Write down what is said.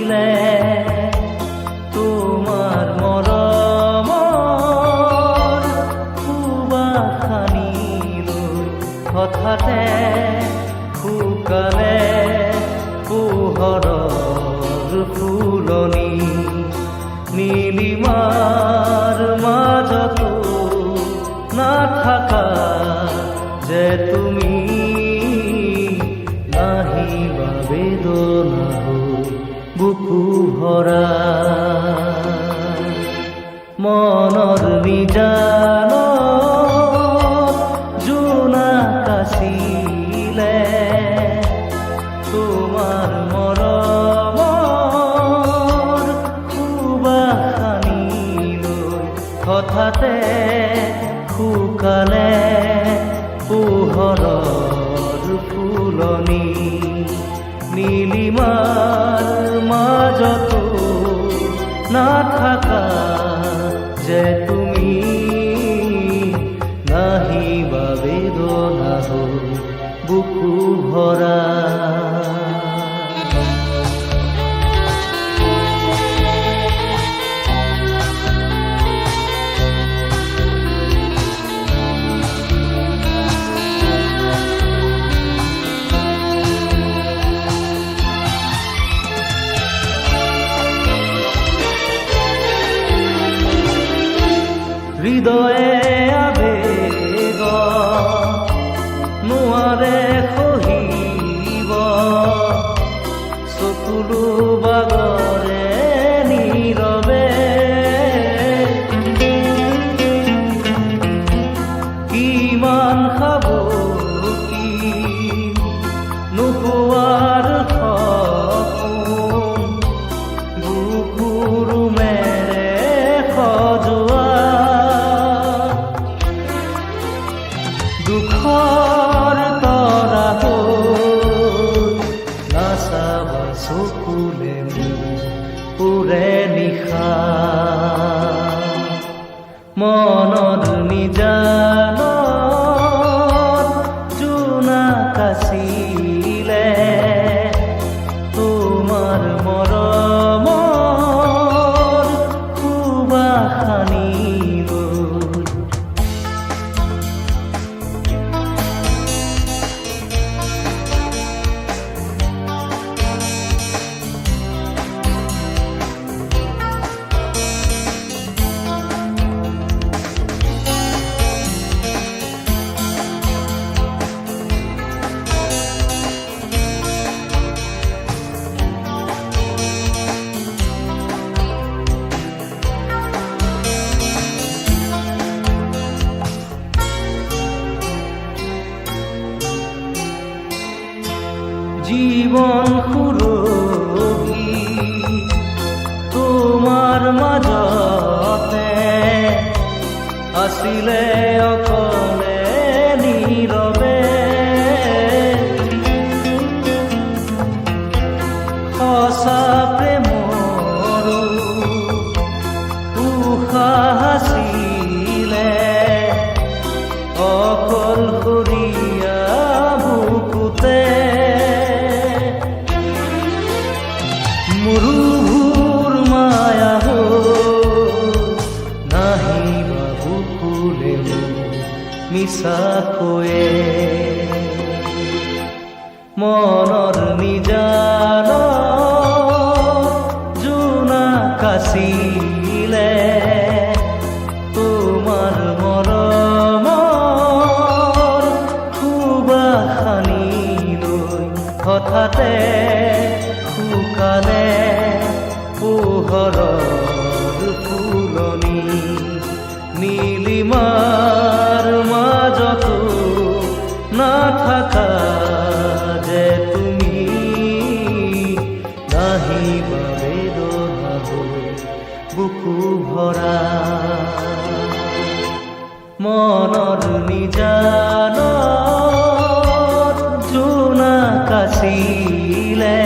কাছিলে তোমাৰ মৰমৰ সুবাসনিলৈ হঠাতে শুকালে পোহৰৰ ফুলনি নীলিমাৰ মাজতো নাথাকা যে তুমি নাহিবা বেদনা বুকু ভৰা মনৰ নিজানত জোনাক আছিলে তোমাৰ মৰমৰ সুবাসনিলৈ হঠাতে শুকালে পোহৰৰ ফুলনি নীলিমাৰ মাজতো নাথাকা যে তুমি নাহিবা বেদনা বুকু ভৰা হৃদয়ে আবেগ নোৱাৰে সহিব চকুলো বাগৰে নীৰৱে কিমান সাবকি নোপোৱাৰ সপোন বুকুৰ মেৰে সজোৱা দুখৰ তৰা নাচাবা চকুলে পুৰে নিশা মনত নিজানত জোনাক আছিলে তোমাৰ মৰমৰ সুবাসনিলৈ জীবন সুৰভি তোমাৰ মাজতে আছিলে অকলে নীৰৱে সঁচা প্ৰেমৰো উশাহ আছিলে অকলশৰীয়া বুকুতে মৰুভূৰ মায়া নাহিবা বুকুলে মিছাকৈয়ে মনৰ নিজানত জোনাক আছিলে তোমাৰ মৰমৰ সুবাসনিলৈ হঠাতে শুকালে পোহৰৰ ফুলনি নীলিমাৰ মাজতো নাথাকা যে তুমি নাহিবা বেদনা বুকু ভৰা মনৰ নিজানত জোনাক আছিলে